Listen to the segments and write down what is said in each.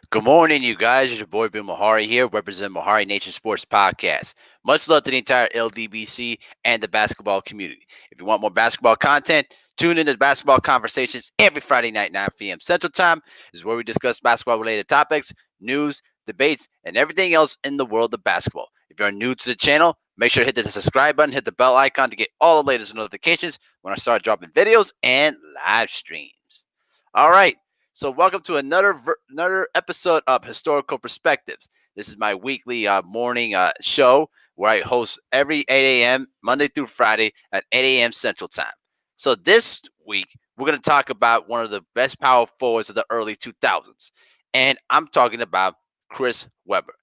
Good morning, you guys. It's your boy Bill Mahari here, representing Mahari Nation Sports Podcast. Much love to the entire LDBC and the basketball community. If you want more basketball content, tune into the Basketball Conversations every Friday night, 9 p.m. Central Time. This is where we discuss basketball-related topics, news, debates, and everything else in the world of basketball. If you're new to the channel, make sure to hit the subscribe button, hit the bell icon to get all the latest notifications when I start dropping videos and live streams. All right. So, welcome to another episode of Historical Perspectives. This is my weekly morning show where I host every 8 a.m. Monday through Friday at 8 a.m. Central Time. So, this week we're going to talk about one of the best power forwards of the early 2000s, and I'm talking about Chris Webber,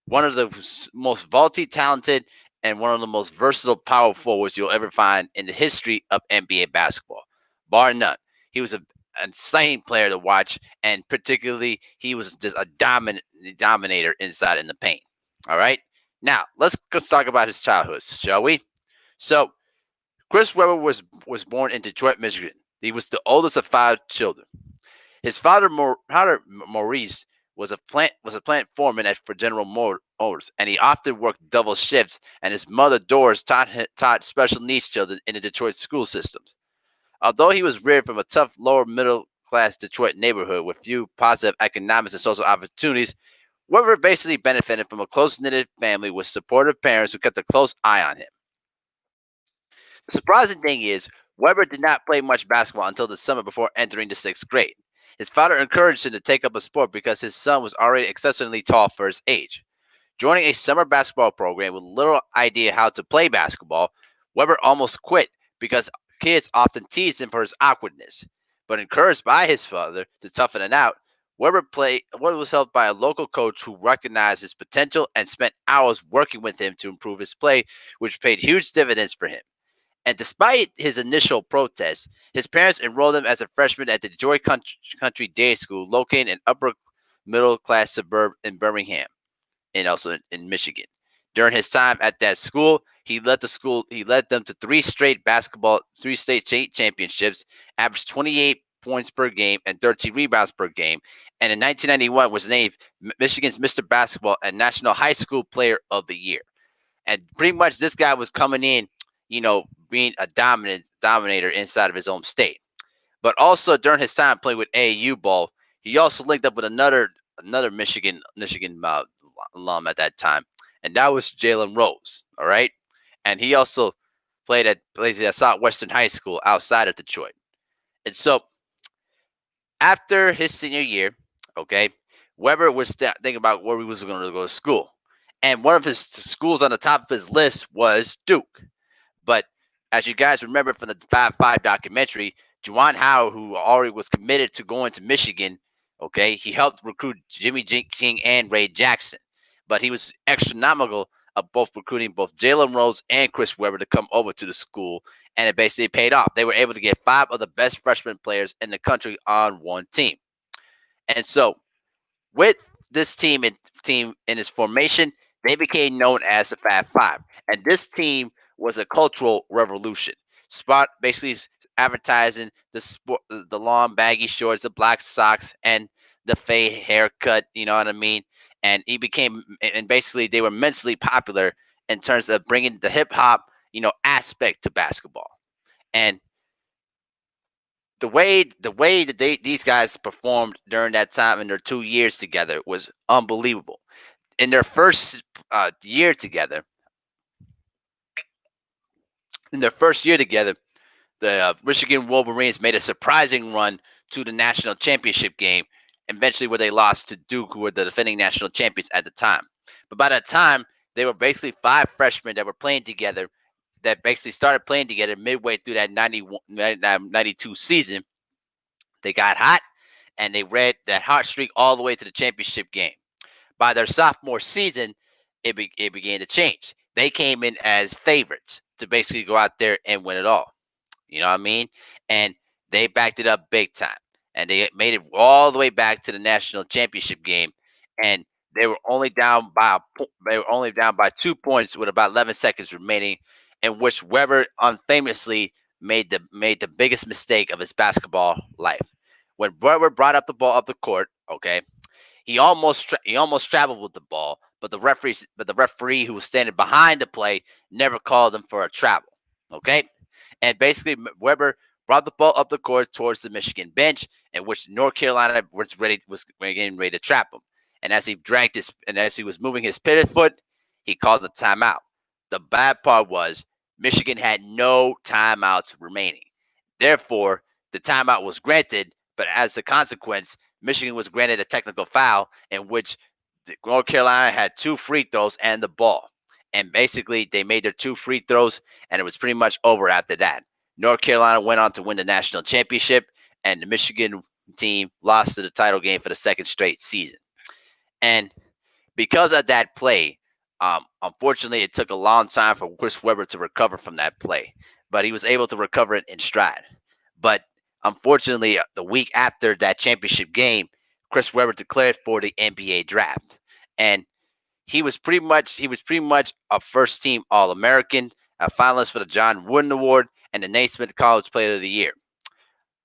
one of the most multi-talented and one of the most versatile power forwards you'll ever find in the history of NBA basketball, bar none. He was an insane player to watch, and particularly he was just a dominator inside in the paint. All right, now let's talk about his childhood, shall we? So Chris Webber was born in Detroit, Michigan. He was the oldest of five children. His father Maurice was a plant foreman for General Motors, and he often worked double shifts. And his mother Doris taught special needs children in the Detroit school systems. Although he was reared from a tough lower middle class Detroit neighborhood with few positive economics and social opportunities, Weber basically benefited from a close knitted family with supportive parents who kept a close eye on him. The surprising thing is, Weber did not play much basketball until the summer before entering the sixth grade. His father encouraged him to take up a sport because his son was already exceptionally tall for his age. Joining a summer basketball program with little idea how to play basketball, Weber almost quit because kids often teased him for his awkwardness. But encouraged by his father to toughen it out, Weber was helped by a local coach who recognized his potential and spent hours working with him to improve his play, which paid huge dividends for him. And despite his initial protest, his parents enrolled him as a freshman at the Detroit Country Day School, located in upper middle class suburb in Birmingham and also in Michigan. During his time at that school, he led them to three state championships, averaged 28 points per game and 13 rebounds per game, and in 1991 was named Michigan's Mr. Basketball and National High School Player of the Year. And pretty much this guy was coming in, being a dominator inside of his own state. But also during his time playing with AAU ball, he also linked up with another Michigan alum at that time, and that was Jalen Rose. All right, and he also plays at Southwestern High School outside of Detroit. And so after his senior year, okay, Weber was thinking about where he was going to go to school, and one of his schools on the top of his list was Duke. But as you guys remember from the Fab Five documentary, Juwan Howard, who already was committed to going to Michigan, okay, he helped recruit Jimmy King and Ray Jackson. But he was astronomical of both recruiting both Jalen Rose and Chris Webber to come over to the school, and it basically paid off. They were able to get five of the best freshman players in the country on one team. And so with this team in its formation, they became known as the Fab Five, and this team was a cultural revolution. Spot basically advertising the long baggy shorts, the black socks, and the fade haircut. You know what I mean? And basically they were immensely popular in terms of bringing the hip hop, aspect to basketball. And the way that these guys performed during that time in their 2 years together was unbelievable. In their first year together, in their first year together, the Michigan Wolverines made a surprising run to the national championship game, eventually where they lost to Duke, who were the defending national champions at the time. But by that time, they were basically five freshmen that were playing together, that basically started playing together midway through that 92 season. They got hot, and they read that hot streak all the way to the championship game. By their sophomore season, it began to change. They came in as favorites to basically go out there and win it all. You know what I mean? And they backed it up big time. And they made it all the way back to the national championship game. And they were only down by 2 points with about 11 seconds remaining, in which Weber unfamously made the biggest mistake of his basketball life. When Weber brought up the ball up the court, okay, He almost traveled with the ball, but the referee who was standing behind the play never called him for a travel. Okay, and basically Weber brought the ball up the court towards the Michigan bench, in which North Carolina was getting ready to trap him. And as he was moving his pivot foot, he called the timeout. The bad part was Michigan had no timeouts remaining. Therefore, the timeout was granted, but as a consequence, Michigan was granted a technical foul in which North Carolina had two free throws and the ball. And basically, they made their two free throws, and it was pretty much over after that. North Carolina went on to win the national championship, and the Michigan team lost to the title game for the second straight season. And because of that play, unfortunately, it took a long time for Chris Webber to recover from that play, but he was able to recover it in stride. But unfortunately, the week after that championship game, Chris Webber declared for the NBA draft, and he was pretty much a first team All American, a finalist for the John Wooden Award, and the Naismith College Player of the Year.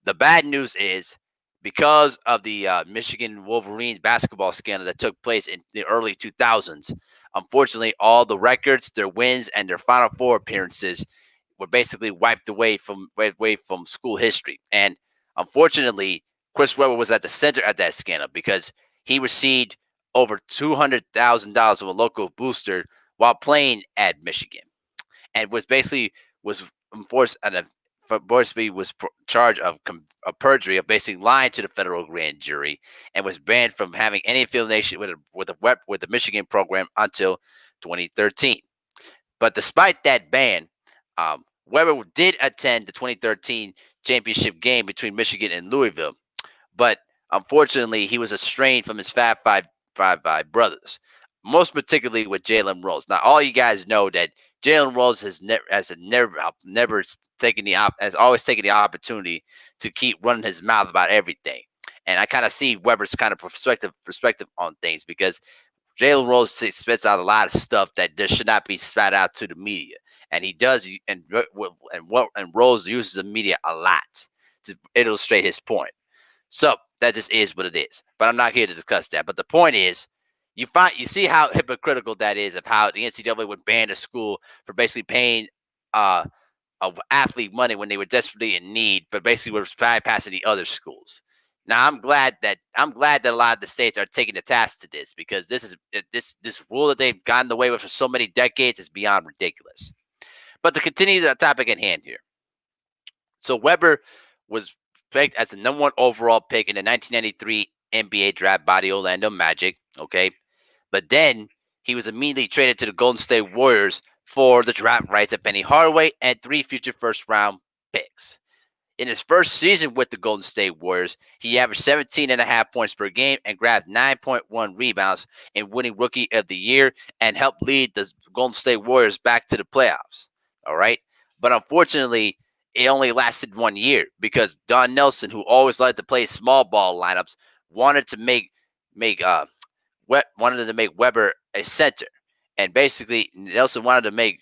The bad news is because of the Michigan Wolverines basketball scandal that took place in the early 2000s, unfortunately, all the records, their wins, and their Final Four appearances were basically wiped away from school history. And unfortunately, Chris Webber was at the center of that scandal because he received over $200,000 from a local booster while playing at Michigan, and was enforced and Borsby was charged of perjury, of basically lying to the federal grand jury, and was banned from having any affiliation with the Michigan program until 2013. But despite that ban, Weber did attend the 2013 championship game between Michigan and Louisville, but unfortunately, he was estranged from his Fab Five brothers, most particularly with Jalen Rose. Now, all you guys know that Jalen Rose has never has always taken the opportunity to keep running his mouth about everything, and I kind of see Weber's kind of perspective on things because Jalen Rose spits out a lot of stuff that just should not be spat out to the media, and he does, and Rose uses the media a lot to illustrate his point. So that just is what it is. But I'm not here to discuss that. But the point is, you see how hypocritical that is of how the NCAA would ban a school for basically paying uh, of athlete money when they were desperately in need, but basically were bypassing the other schools. Now I'm glad that a lot of the states are taking the task to this because this rule that they've gotten away with for so many decades is beyond ridiculous. But to continue the topic at hand here, so Weber was picked as the number one overall pick in the 1993 NBA draft by the Orlando Magic. Okay, but then he was immediately traded to the Golden State Warriors for the draft rights of Penny Hardaway and three future first round picks. In his first season with the Golden State Warriors, he averaged 17.5 points per game and grabbed 9.1 rebounds in winning Rookie of the Year and helped lead the Golden State Warriors back to the playoffs. All right. But unfortunately, it only lasted 1 year because Don Nelson, who always liked to play small ball lineups, wanted to make wanted to make Weber a center, and basically Nelson wanted to make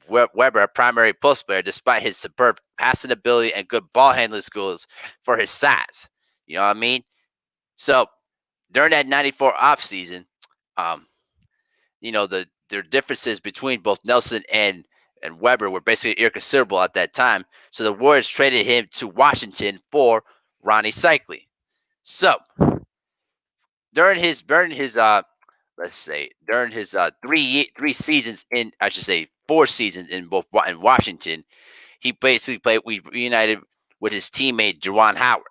Weber a primary post player, despite his superb passing ability and good ball handling skills for his size. You know what I mean? So during that '94 offseason, um, their differences between both Nelson and Weber were basically inconsiderable at that time. So the Warriors traded him to Washington for Ronnie Cycli. So during his let's say during his three seasons in I should say 4 seasons in Washington, he basically played we reunited with his teammate Juwan Howard,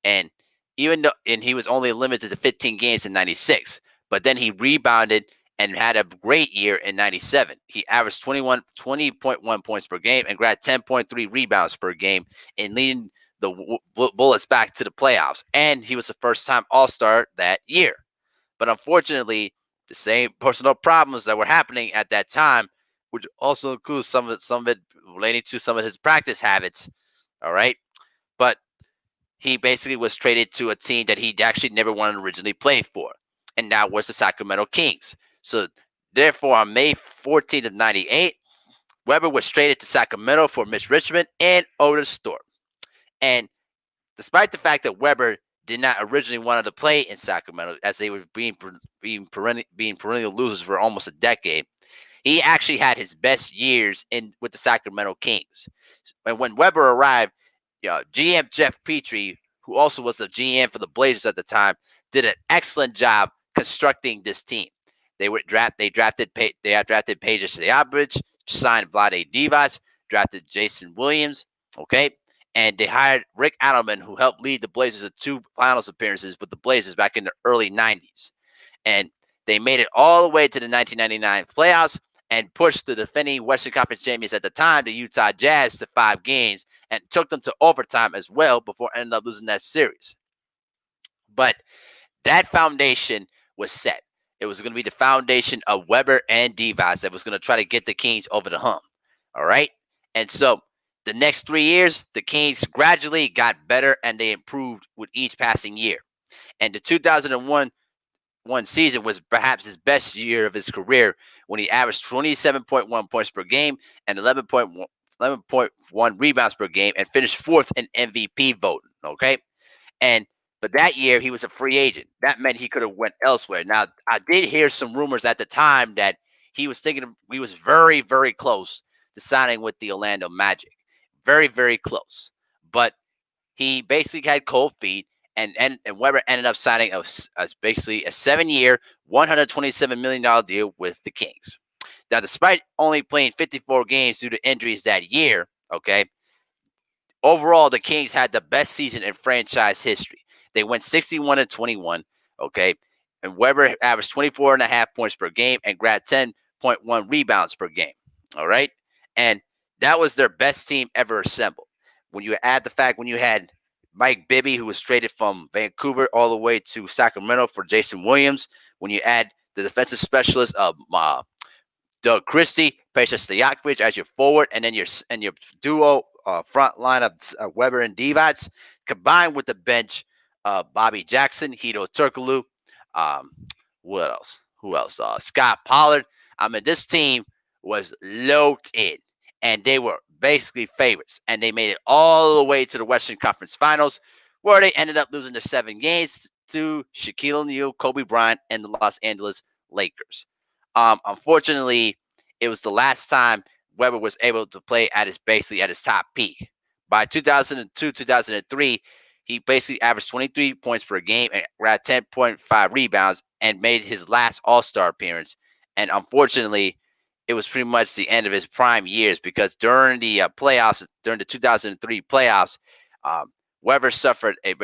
and he was only limited to 15 games in '96, but then he rebounded and had a great year in '97. He averaged 20.1 points per game and grabbed 10.3 rebounds per game in leading the Bullets back to the playoffs, and he was the first time All-Star that year. But unfortunately, the same personal problems that were happening at that time, which also includes some of it relating to some of his practice habits. All right, but he basically was traded to a team that he actually never wanted to originally play for, and that was the Sacramento Kings. So therefore, on May 14th of '98, Weber was traded to Sacramento for Mitch Richmond and Otis Thorpe. And despite the fact that Weber did not originally wanted to play in Sacramento, as they were being perennial losers for almost a decade. He actually had his best years in with the Sacramento Kings. And when Weber arrived, GM Jeff Petrie, who also was the GM for the Blazers at the time, did an excellent job constructing this team. They had drafted Peja Stojakovic, signed Vlade Divac, drafted Jason Williams, okay, and they hired Rick Adelman, who helped lead the Blazers to two finals appearances with the Blazers back in the early '90s, and they made it all the way to the 1999 playoffs and pushed the defending Western Conference champions at the time, the Utah Jazz, to 5 games and took them to overtime as well before ending up losing that series. But that foundation was set. It was going to be the foundation of Weber and Divac that was going to try to get the Kings over the hump. All right. And so the next 3 years, the Kings gradually got better and they improved with each passing year. And the 2001 season was perhaps his best year of his career when he averaged 27.1 points per game and 11.1 rebounds per game and finished fourth in MVP voting. Okay. And but that year he was a free agent. That meant he could have went elsewhere. Now I did hear some rumors at the time that he was very, very close to signing with the Orlando Magic. Very, very close. But he basically had cold feet, and Weber ended up signing basically a 7-year, $127 million deal with the Kings. Now, despite only playing 54 games due to injuries that year, okay, overall the Kings had the best season in franchise history. They went 61-21, okay, and Weber averaged 24 and a half points per game and grabbed 10.1 rebounds per game. All right, and that was their best team ever assembled. When you add the fact when you had Mike Bibby, who was traded from Vancouver all the way to Sacramento for Jason Williams, when you add the defensive specialist of Doug Christie, Peja Stojakovic as your forward, and then your duo front line of Weber and Divac, combined with the bench Bobby Jackson, Hito Turkoglu, um, what else? Who else? Scott Pollard. I mean, this team was loaded in, and they were basically favorites, and they made it all the way to the Western Conference Finals, where they ended up losing the 7 games to Shaquille O'Neal, Kobe Bryant, and the Los Angeles Lakers. Unfortunately, it was the last time Weber was able to play at his top peak. By 2002, 2003, he basically averaged 23 points per game and grabbed 10.5 rebounds and made his last All-Star appearance. And unfortunately, it was pretty much the end of his prime years because during the playoffs, during the 2003 playoffs, um, Weber suffered a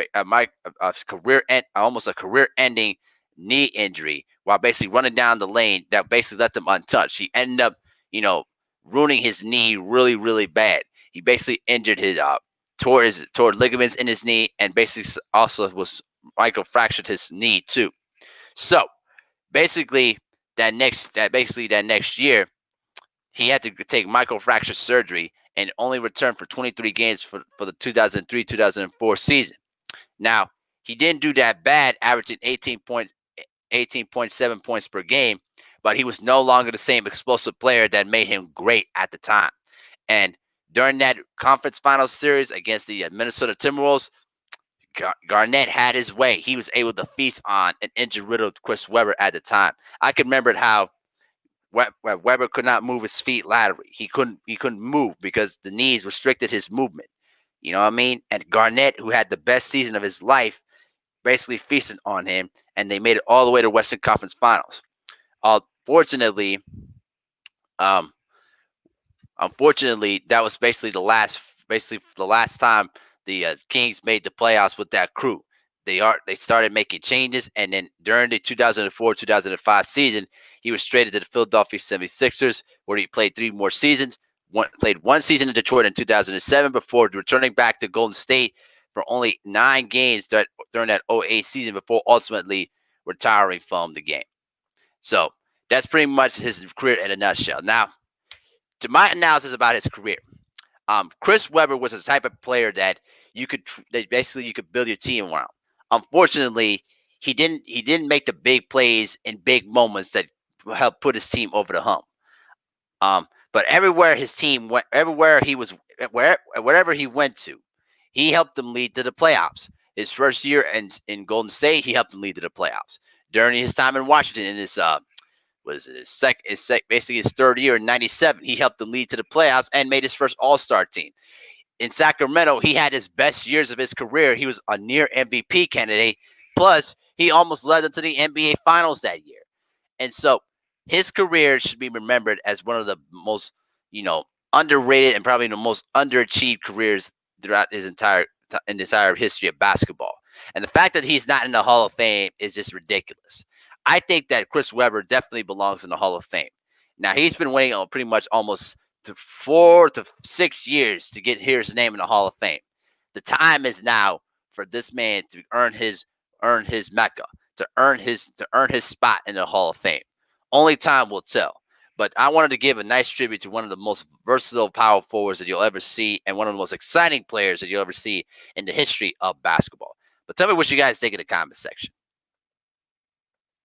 career almost a career-ending knee injury while basically running down the lane that basically left him untouched. He ended up, ruining his knee really, really bad. He basically injured tore ligaments in his knee and basically also was microfractured his knee too. So basically that next year he had to take microfracture surgery and only returned for 23 games for the 2003-2004 season. Now, he didn't do that bad, averaging 18.7 points per game, but he was no longer the same explosive player that made him great at the time. And during that conference finals series against the Minnesota Timberwolves, Garnett had his way. He was able to feast on an injury-riddled Chris Webber at the time. I can remember how Weber could not move his feet laterally. He couldn't move because the knees restricted his movement. You know what I mean? And Garnett, who had the best season of his life, basically feasted on him, and they made it all the way to Western Conference Finals. Fortunately, um, unfortunately, that was basically the last time the Kings made the playoffs with that crew. They started making changes, and then during the 2004-2005 season, he was traded to the Philadelphia 76ers, where he played 3 more seasons. Played 1 season in Detroit in 2007 before returning back to Golden State for only 9 games during that 08 season before ultimately retiring from the game. So that's pretty much his career in a nutshell. Now, to my analysis about his career, Chris Webber was the type of player that basically you could build your team around. Unfortunately, he didn't make the big plays in big moments that helped put his team over the hump. But everywhere his team went, everywhere he was, wherever he went to, he helped them lead to the playoffs. His first year in Golden State, he helped them lead to the playoffs. During his time in Washington, in his what is it, basically his third year in '97, he helped them lead to the playoffs and made his first All-Star team. In Sacramento, he had his best years of his career. He was a near MVP candidate. Plus, he almost led them to the NBA Finals that year. And so his career should be remembered as one of the most, you know, underrated and probably the most underachieved careers throughout his entire history of basketball. And the fact that he's not in the Hall of Fame is just ridiculous. I think that Chris Webber definitely belongs in the Hall of Fame. Now he's been waiting on pretty much almost 4 to 6 years to get his name in the Hall of Fame. The time is now for this man to earn his mecca, to earn his spot in the Hall of Fame. Only time will tell. But I wanted to give a nice tribute to one of the most versatile power forwards that you'll ever see and one of the most exciting players that you'll ever see in the history of basketball. But tell me what you guys think in the comment section.